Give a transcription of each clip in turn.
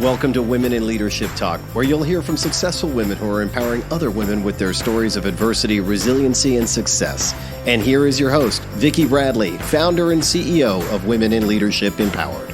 Welcome to Women in Leadership Talk, where you'll hear from successful women who are empowering other women with their stories of adversity, resiliency, and success. And here is your host, Vicki Bradley, founder and CEO of Women in Leadership Empowered.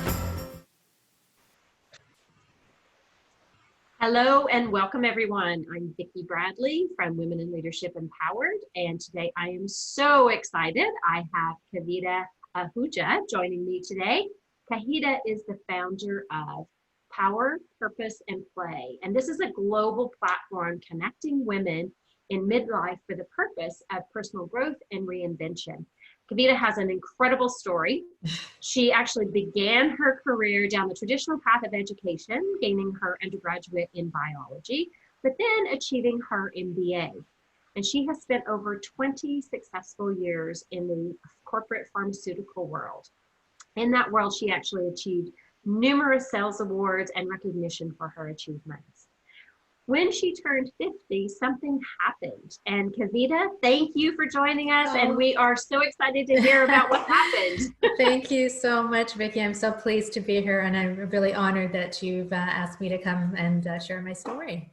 Hello and welcome everyone. I'm Vicki Bradley from Women in Leadership Empowered, and today I am so excited. I have Kavita Ahuja joining me today. Kavita is the founder of Power.Purpose.Play, and this is a global platform connecting women in midlife for the purpose of personal growth and reinvention. Kavita has an incredible story. She actually began her career down the traditional path of education, gaining her undergraduate in biology, but then achieving her MBA. And she has spent over 20 successful years in the corporate pharmaceutical world. In that world, she actually achieved numerous sales awards and recognition for her achievements. When she turned 50, something happened. And Kavita, thank you for joining us. And we are so excited to hear about what happened. Thank you so much, Vicki. I'm so pleased to be here. And I'm really honored that you've asked me to come and share my story.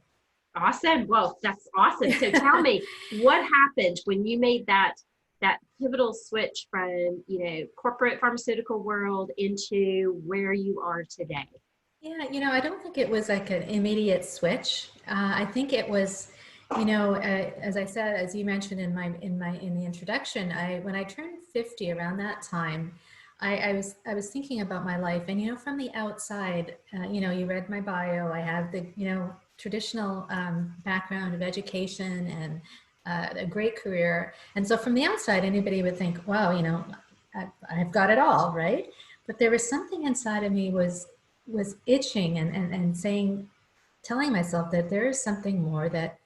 Awesome. Well, that's awesome. So tell me, what happened when you made that pivotal switch from, corporate pharmaceutical world into where you are today? Yeah, I don't think it was like an immediate switch. I think it was, as I said, as you mentioned in the introduction, when I turned 50 around that time, I was thinking about my life, and from the outside, you read my bio. I have the traditional background of education and a great career, and so from the outside, anybody would think, wow, I've got it all, right? But there was something inside of me was itching and telling myself that there is something more that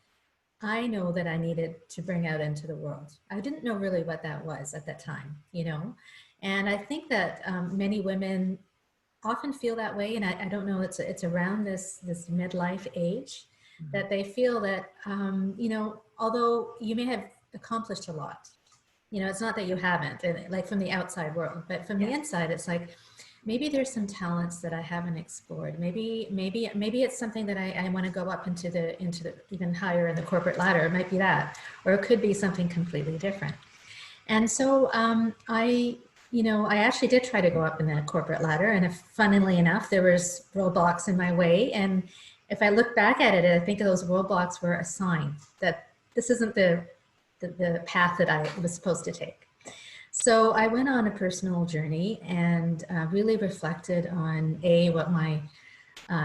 I know that I needed to bring out into the world. I didn't know really what that was at that time, and I think that many women often feel that way, and I don't know, it's around this midlife age that they feel that, although you may have accomplished a lot, it's not that you haven't, like from the outside world, but from the inside, it's like, maybe there's some talents that I haven't explored. Maybe it's something that I want to go up into the even higher in the corporate ladder. It might be that, or it could be something completely different. And so I actually did try to go up in the corporate ladder, and funnily enough, there was roadblocks in my way. And if I look back at it, I think those roadblocks were a sign that this isn't the path that I was supposed to take. So I went on a personal journey and really reflected on what my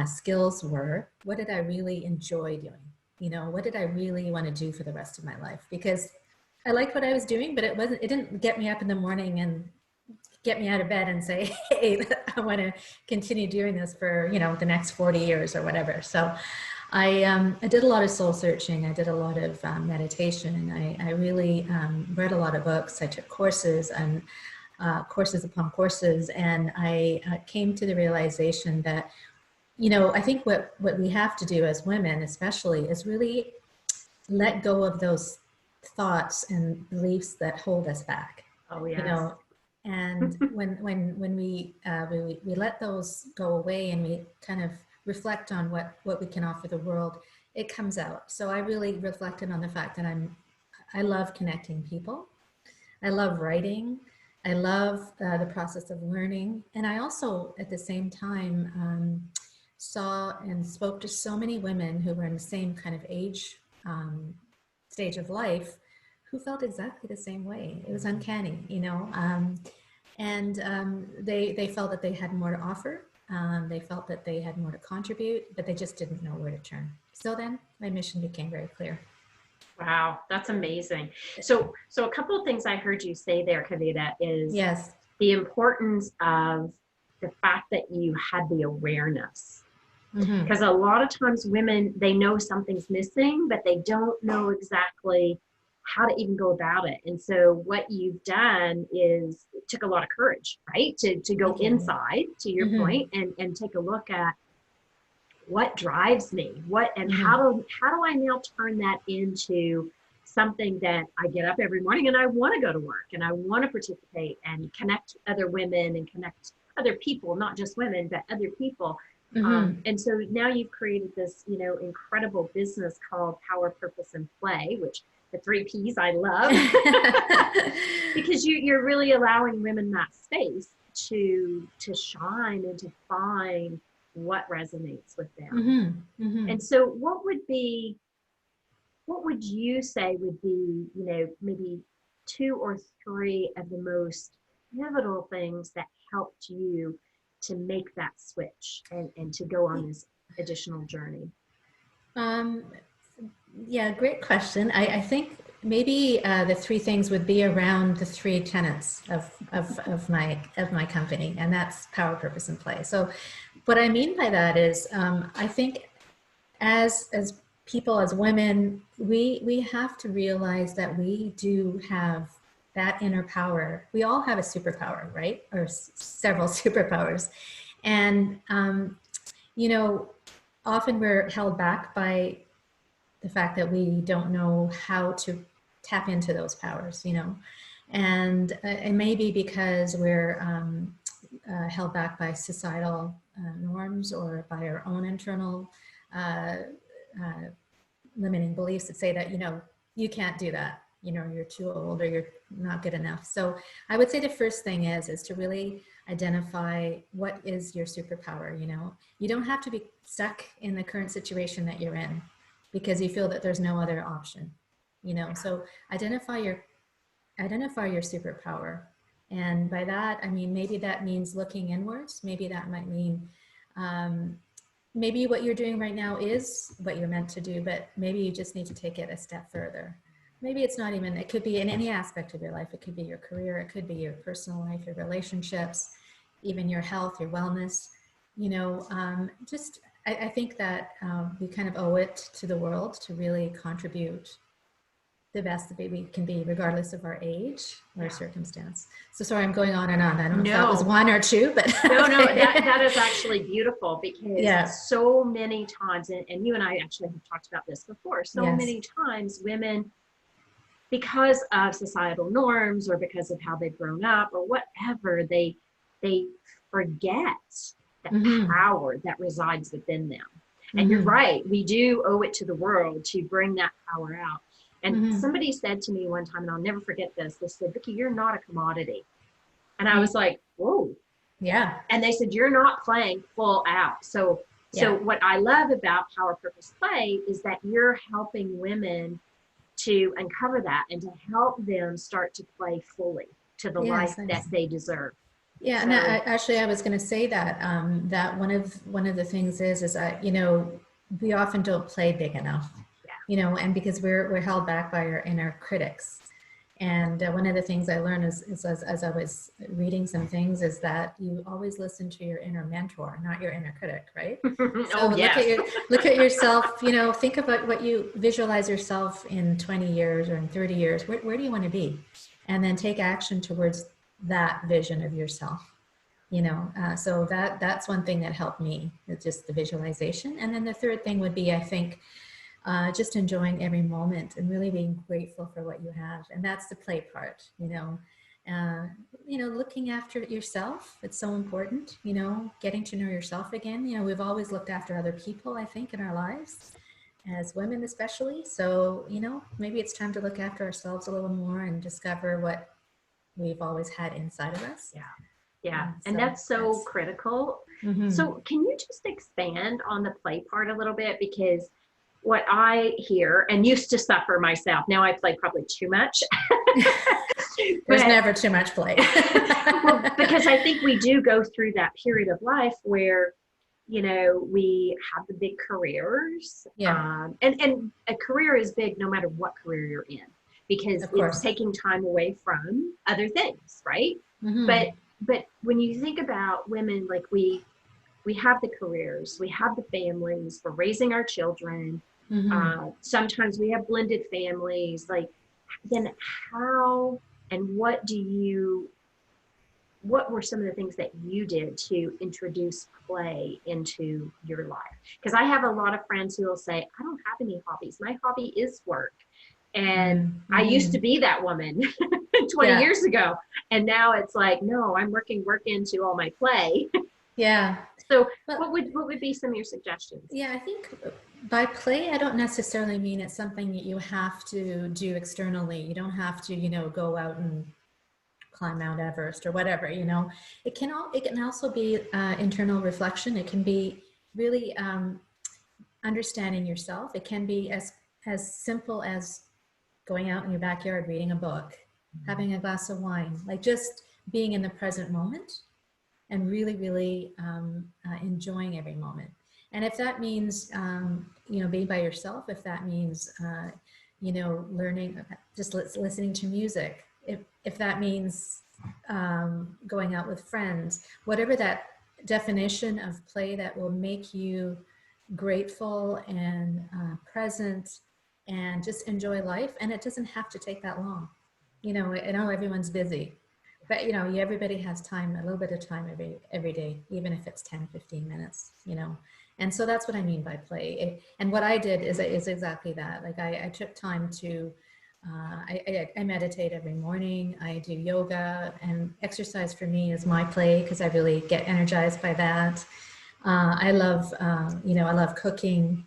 skills were. What did I really enjoy doing? What did I really want to do for the rest of my life? Because I liked what I was doing, but it didn't get me up in the morning and get me out of bed and say, hey, I want to continue doing this for, the next 40 years or whatever. So I did a lot of soul searching. I did a lot of meditation. I really read a lot of books. I took courses and courses upon courses. And I came to the realization that, I think what we have to do as women, especially, is really let go of those thoughts and beliefs that hold us back. Oh, yes. And when we let those go away and we kind of reflect on what we can offer the world, it comes out. So I really reflected on the fact that I love connecting people. I love writing. I love the process of learning. And I also, at the same time, saw and spoke to so many women who were in the same kind of age stage of life, who felt exactly the same way. It was uncanny, and they felt that they had more to offer. They felt that they had more to contribute, but they just didn't know where to turn. So then my mission became very clear. Wow, that's amazing. So a couple of things I heard you say there, Kavita, is the importance of the fact that you had the awareness. Because a lot of times women, they know something's missing, but they don't know exactly how to even go about it. And so what you've done is it took a lot of courage, right? To go inside, to your point, and take a look at what drives me, how do I now turn that into something that I get up every morning and I want to go to work and I want to participate and connect other women and connect other people, not just women, but other people And so now you've created this, incredible business called Power, Purpose, and Play, which the 3 Ps I love, because you're really allowing women that space to shine and to find what resonates with them. And so what would you say would be, maybe 2 or 3 of the most pivotal things that helped you to make that switch and to go on this additional journey? Yeah, great question. I think maybe the 3 things would be around the 3 tenets of my company, and that's power, purpose, and play. So what I mean by that is I think as people, as women, we have to realize that we do have that inner power. We all have a superpower, right? Or several superpowers. And, often we're held back by the fact that we don't know how to tap into those powers, and it may be because we're held back by societal norms or by our own internal limiting beliefs that say that, you can't do that, you're too old or you're not good enough. So I would say the first thing is to really identify what is your superpower. You don't have to be stuck in the current situation that you're in because you feel that there's no other option, so identify your superpower. And by that, I mean, maybe that means looking inwards. Maybe that might mean, maybe what you're doing right now is what you're meant to do, but maybe you just need to take it a step further. Maybe it's not even, it could be in any aspect of your life. It could be your career. It could be your personal life, your relationships, even your health, your wellness, I think that we kind of owe it to the world to really contribute the best that we can be, regardless of our age or circumstance. So sorry, I'm going on and on. I don't know if that was 1 or 2, but no, that is actually beautiful, because so many times, and you and I actually have talked about this before, many times women, because of societal norms or because of how they've grown up or whatever, they forget the power that resides within them. And you're right, we do owe it to the world to bring that power out. And somebody said to me one time, and I'll never forget this, they said, Vicki, you're not a commodity. And I was like, whoa. Yeah. And they said, you're not playing full out. So what I love about Power, Purpose, Play is that you're helping women to uncover that and to help them start to play fully to the life that they deserve. Yeah, so, and I was going to say that that one of the things is that we often don't play big enough, and because we're held back by our inner critics. And one of the things I learned is as I was reading some things is that you always listen to your inner mentor, not your inner critic, right? So look at yourself, think about what you visualize yourself in 20 years or in 30 years. Where do you want to be? And then take action towards that vision of yourself, so that's one thing that helped me, just the visualization. And then the third thing would be, I think, just enjoying every moment and really being grateful for what you have. And that's the play part, looking after yourself. It's so important, getting to know yourself again. We've always looked after other people, I think, in our lives, as women especially. So, maybe it's time to look after ourselves a little more and discover what we've always had inside of us. Yeah. And that's critical. So can you just expand on the play part a little bit? Because what I hear, and used to suffer myself, now I play probably too much. There's never too much play. Well, because I think we do go through that period of life where, we have the big careers. And a career is big no matter what career you're in, because it's taking time away from other things, right? But when you think about women, like we have the careers, we have the families, we're raising our children. Sometimes we have blended families. Like, then how and what were some of the things that you did to introduce play into your life? Because I have a lot of friends who will say, I don't have any hobbies. My hobby is work. And I used to be that woman 20 years ago. And now it's like, no, I'm working work into all my play. Yeah. So Well, what would be some of your suggestions? yeah, I think by play, I don't necessarily mean it's something that you have to do externally. You don't have to, go out and climb Mount Everest or whatever, it can also be internal reflection. It can be really understanding yourself. It can be as simple as going out in your backyard, reading a book, having a glass of wine, like just being in the present moment and really, really enjoying every moment. And if that means, being by yourself, if that means, learning, just listening to music, if that means going out with friends, whatever that definition of play that will make you grateful and present and just enjoy life. And it doesn't have to take that long. I know everyone's busy, but everybody has time, a little bit of time every day, even if it's 10-15 minutes, and so that's what I mean by play. And what I did is exactly that. Like I took time to I meditate every morning. I do yoga, and exercise for me is my play because I really get energized by that. I love I love cooking.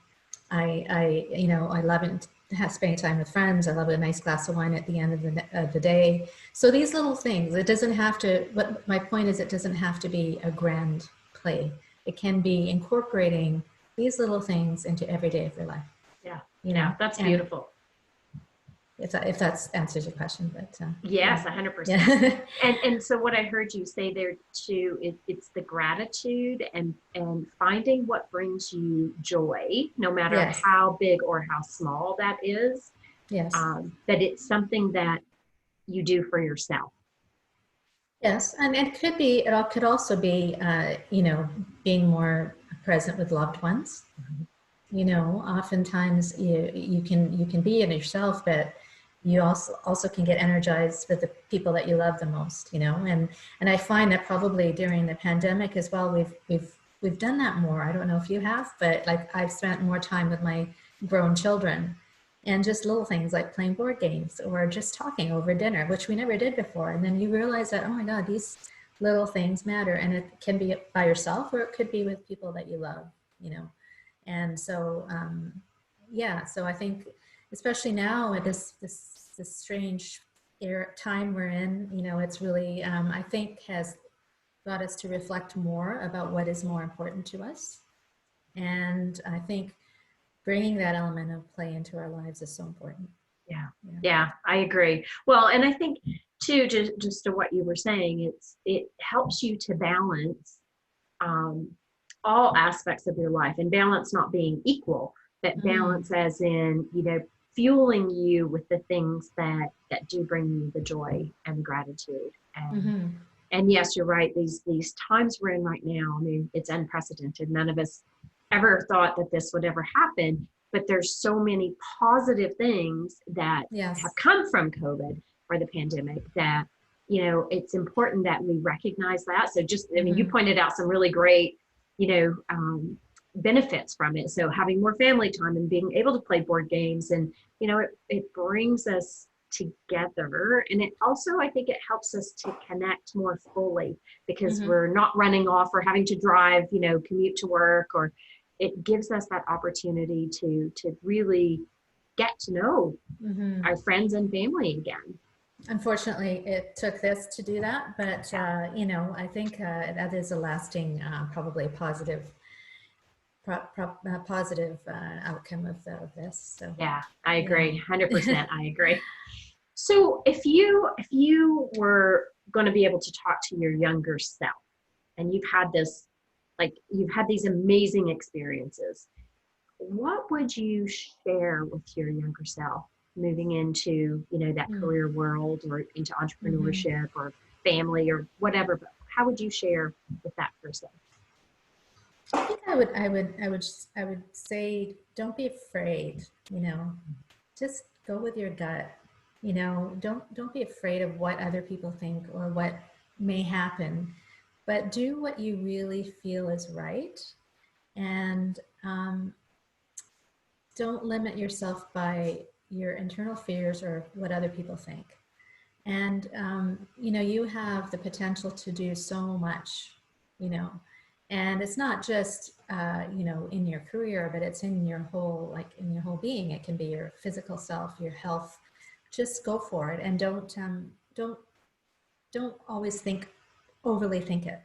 I love it, spending time with friends. I love a nice glass of wine at the end of the day. So these little things, it doesn't have to, what my point is, it doesn't have to be a grand play. It can be incorporating these little things into every day of your life. Yeah. Yeah. That's beautiful. If that answers your question, but yes, 100%. Yeah. and so what I heard you say there too, it's the gratitude and finding what brings you joy, no matter Yes. how big or how small that is. Yes. That it's something that you do for yourself. Yes, and it could also be, being more present with loved ones. Oftentimes you can be in yourself, but you also can get energized with the people that you love the most. And I find that probably during the pandemic as well, we've done that more. I don't know if you have, but like I've spent more time with my grown children. And just little things like playing board games or just talking over dinner, which we never did before. And then you realize that, oh my God, these little things matter. And it can be by yourself, or it could be with people that you love, And so, so I think, especially now at this strange time we're in, it's really, I think has got us to reflect more about what is more important to us. And I think bringing that element of play into our lives is so important. Yeah, I agree. Well, and I think too, just to what you were saying, it helps you to balance all aspects of your life, and balance not being equal, but balance as in, fueling you with the things that do bring you the joy and gratitude. And yes, you're right. These times we're in right now, I mean, it's unprecedented. None of us ever thought that this would ever happen, but there's so many positive things that have come from COVID or the pandemic that, it's important that we recognize that. So just, I mean, you pointed out some really great, benefits from it. So having more family time and being able to play board games, and, it brings us together. And it also, I think it helps us to connect more fully, because we're not running off or having to drive, commute to work, or it gives us that opportunity to really get to know our friends and family again. Unfortunately, it took this to do that, but I think that is a lasting, probably positive outcome of this. So yeah, I agree, 100%. I agree. So if you were going to be able to talk to your younger self, and you've had these amazing experiences, what would you share with your younger self moving into, that career world, or into entrepreneurship or family or whatever? But how would you share with that person? I think I would say, don't be afraid, just go with your gut. Don't be afraid of what other people think or what may happen, but do what you really feel is right. And don't limit yourself by your internal fears or what other people think. And, you have the potential to do so much, And it's not just, you know, in your career, but it's in your whole, like in your whole being. It can be your physical self, your health. Just go for it, and don't always overly think it,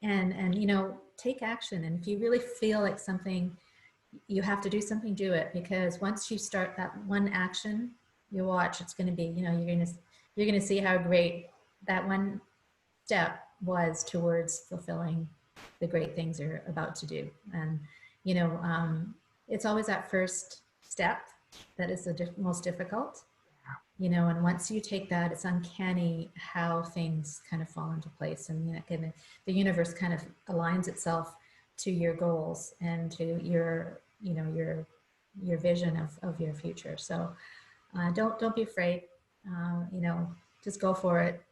and you know, take action. And if you really feel like something, you have to do something, do it, because once you start that one action, you watch, it's going to be, you know, you're going to see how great that one step was towards fulfilling the great things you're about to do. And you know, it's always that first step that is the most difficult, you know, and once you take that, it's uncanny how things kind of fall into place, and you know, the universe kind of aligns itself to your goals and to your, you know, your vision of your future. So don't be afraid, you know, just go for it.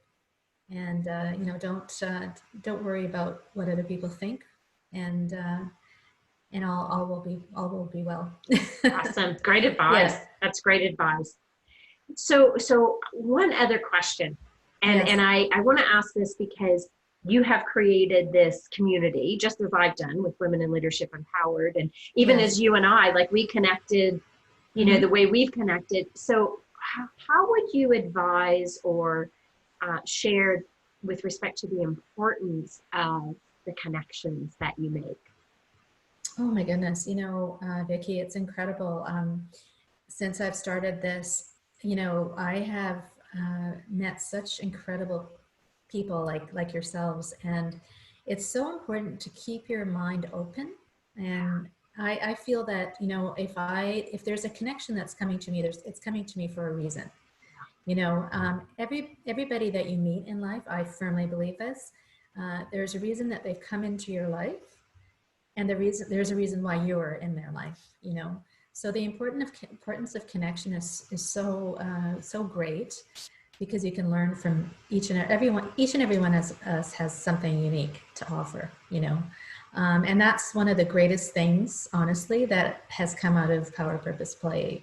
And you know, don't worry about what other people think, and all will be well. Awesome. Great advice. Yes. That's great advice. So one other question, and Yes. I want to ask this because you have created this community, just as I've done with Women in Leadership Empowered, and even Yes. as you and I, like, we connected, you know, the way we've connected. So how would you advise or share with respect to the importance of the connections that you make? Oh my goodness, you know, Vicki, it's incredible. Since I've started this, you know, I have met such incredible people like yourselves, and it's so important to keep your mind open. And I feel that, you know, if there's a connection that's coming to me, it's coming to me for a reason. You know, everybody that you meet in life, I firmly believe this. There's a reason that they've come into your life, and there's a reason why you're in their life. You know, so the importance of connection is so great, because you can learn from each and every one of us has something unique to offer. You know, and that's one of the greatest things, honestly, that has come out of Power.Purpose.Play.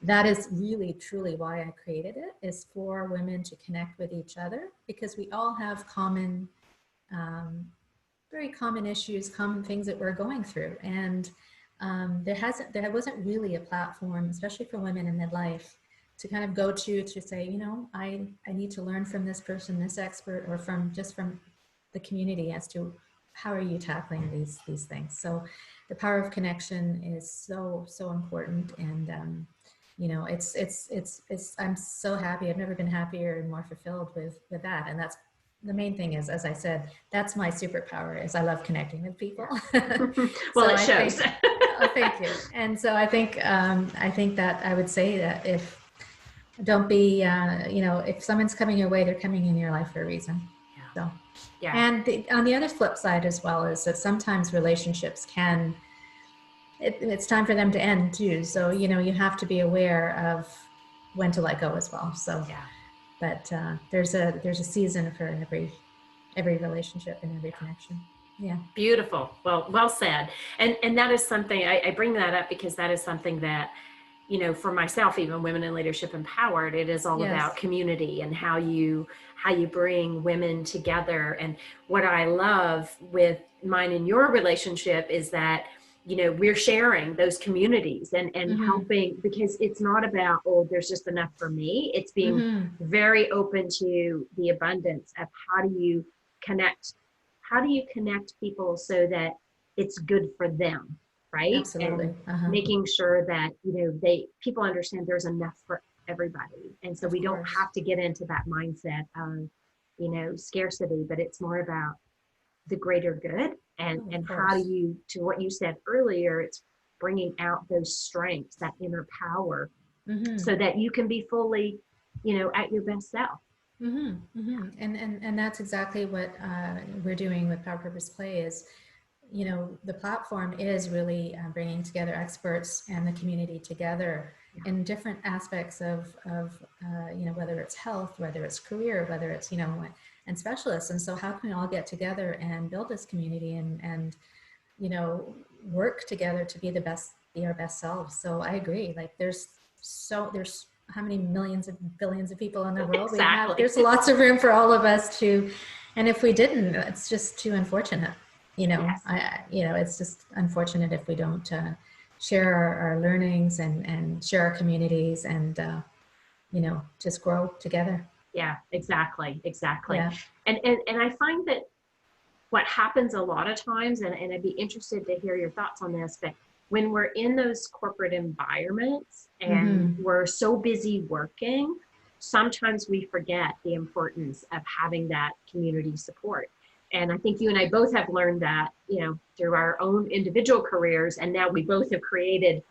That is really truly why I created it, is for women to connect with each other, because we all have very common issues, common things that we're going through. And there wasn't really a platform, especially for women in midlife, to kind of go to say, you know, I need to learn from this person, this expert, or from the community as to how are you tackling these things. So the power of connection is so important. And you know, it's I'm so happy. I've never been happier and more fulfilled with that. And that's the main thing is, as I said, that's my superpower, is I love connecting with people. Well, it shows. Oh, thank you. And so I think that I would say that don't be, you know, if someone's coming your way, they're coming in your life for a reason. So, yeah. And on the other flip side as well is that sometimes relationships it's time for them to end too. So, you know, you have to be aware of when to let go as well. So, yeah. But there's a season for every relationship and every connection. Yeah. Beautiful. Well said. And that is something I bring that up because that is something that, you know, for myself, even Women in Leadership Empowered, it is all about community and how you bring women together. And what I love with mine and your relationship is that, you know, we're sharing those communities and helping, because it's not about, oh, there's just enough for me. It's being very open to the abundance of how do you connect people so that it's good for them, right? Absolutely. And making sure that, you know, people understand there's enough for everybody. And so we don't have to get into that mindset of, you know, scarcity, but it's more about the greater good. And how do you, to what you said earlier, it's bringing out those strengths, that inner power, so that you can be fully, you know, at your best self. And that's exactly what we're doing with Power.Purpose.Play is, you know, the platform is really bringing together experts and the community together in different aspects of you know, whether it's health, whether it's career, whether it's, you know, and specialists. And so how can we all get together and build this community and you know, work together to be our best selves. So I agree. Like there's how many millions of billions of people in the world? Exactly. There's lots of room for all of us to, and if we didn't, it's just too unfortunate. Yes. It's just unfortunate if we don't share our learnings and share our communities and, just grow together. Yeah, exactly. Yeah. And I find that what happens a lot of times, and I'd be interested to hear your thoughts on this, but when we're in those corporate environments and we're so busy working, sometimes we forget the importance of having that community support. And I think you and I both have learned that, through our own individual careers. And now we both have created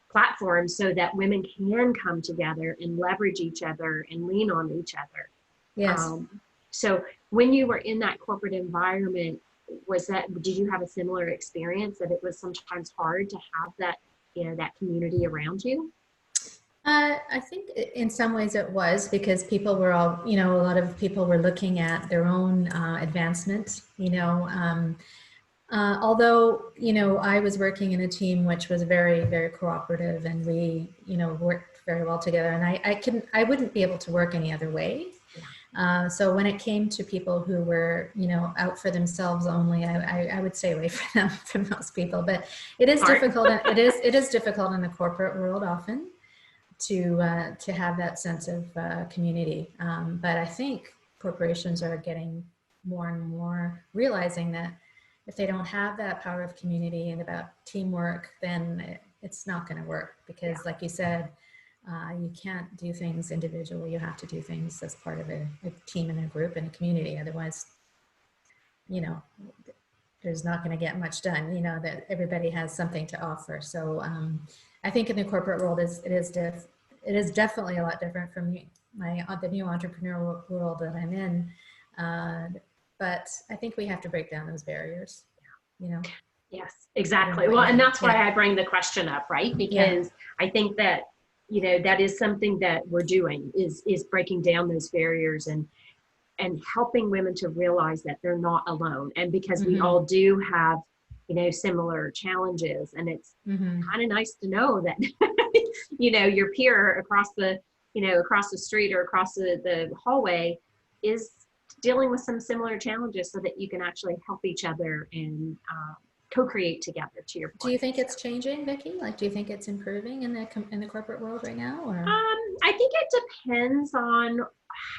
platforms so that women can come together and leverage each other and lean on each other. Yes. So when you were in that corporate environment, did you have a similar experience that it was sometimes hard to have that, that community around you? I think in some ways it was, because people were all, a lot of people were looking at their own advancement, although, I was working in a team which was very, very cooperative, and we, worked very well together, and I wouldn't be able to work any other way. So when it came to people who were, out for themselves only, I would stay away from them, from most people. But it is difficult. It is difficult in the corporate world often to have that sense of community. But I think corporations are getting more and more realizing that if they don't have that power of community and about teamwork, then it's not going to work, because like you said, you can't do things individually. You have to do things as part of a team and a group and a community. Otherwise, there's not going to get much done, that everybody has something to offer. So I think in the corporate world, it is definitely a lot different from the new entrepreneurial world that I'm in. But I think we have to break down those barriers, Yes, exactly. Well, and that's why I bring the question up, right? Because I think that, that is something that we're doing is breaking down those barriers and helping women to realize that they're not alone. And because we all do have, similar challenges, and it's kind of nice to know that, your peer across the street or across the hallway is dealing with some similar challenges, so that you can actually help each other and co-create together, to your point. Do you think it's changing, Vicki? Like, do you think it's improving in the corporate world right now? Or I think it depends on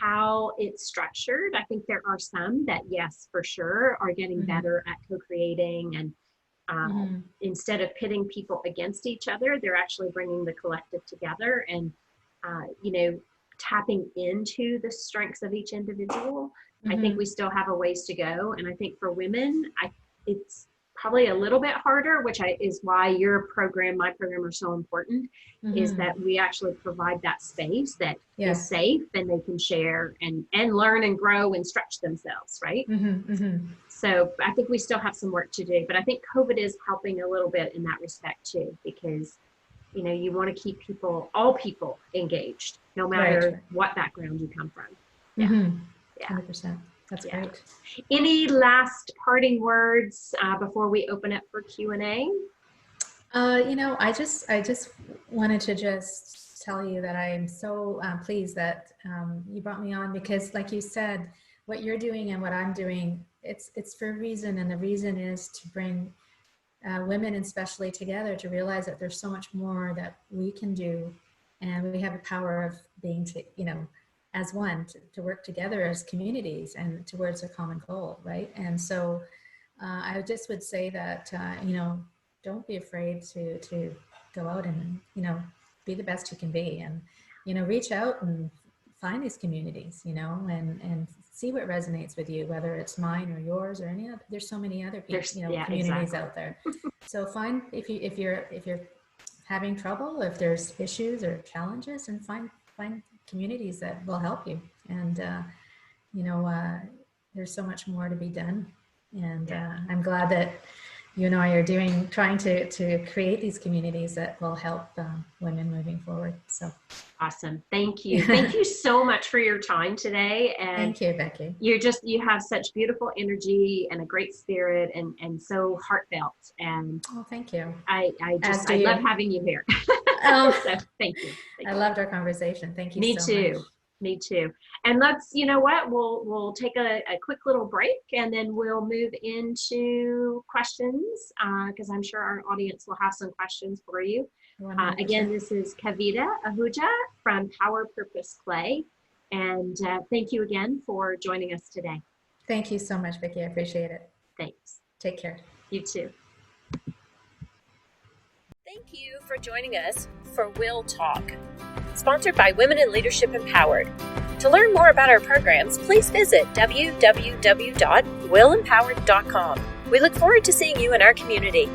how it's structured. I think there are some that, yes, for sure, are getting better at co-creating, and instead of pitting people against each other, they're actually bringing the collective together and, tapping into the strengths of each individual. I think we still have a ways to go. And I think for women, it's probably a little bit harder, which is why your program, my program, are so important, is that we actually provide that space that is safe, and they can share and learn and grow and stretch themselves, right? So I think we still have some work to do, but I think COVID is helping a little bit in that respect too, because, you want to keep all people engaged, no matter what background you come from. Yeah. 100%. That's great. Any last parting words before we open up for Q&A? I just wanted to just tell you that I'm so pleased that you brought me on, because like you said, what you're doing and what I'm doing, it's for a reason. And the reason is to bring women especially together, to realize that there's so much more that we can do. And we have a power of being, as one, to work together as communities and towards a common goal, right? And so I just would say that, don't be afraid to go out and, be the best you can be, and, reach out and find these communities, and see what resonates with you, whether it's mine or yours or any other. There's so many other people, communities out there. So find, if you're having trouble, if there's issues or challenges, and find communities that will help you. And there's so much more to be done, and I'm glad that you and I are trying to create these communities that will help women moving forward. So awesome. Thank you. Thank you so much for your time today. And thank you, Becky. You have such beautiful energy and a great spirit, and so heartfelt. And thank you. I love having you here. So thank you. I loved our conversation. Thank you. Me so too. much. Me too. And let's, you know what, we'll take a quick little break, and then we'll move into questions, because I'm sure our audience will have some questions for you. Again, this is Kavita Ahuja from Power.Purpose.Play. And thank you again for joining us today. Thank you so much, Vicki. I appreciate it. Thanks. Take care. You too. Thank you for joining us for WIL Talk, sponsored by Women in Leadership Empowered. To learn more about our programs, please visit www.willempowered.com. We look forward to seeing you in our community.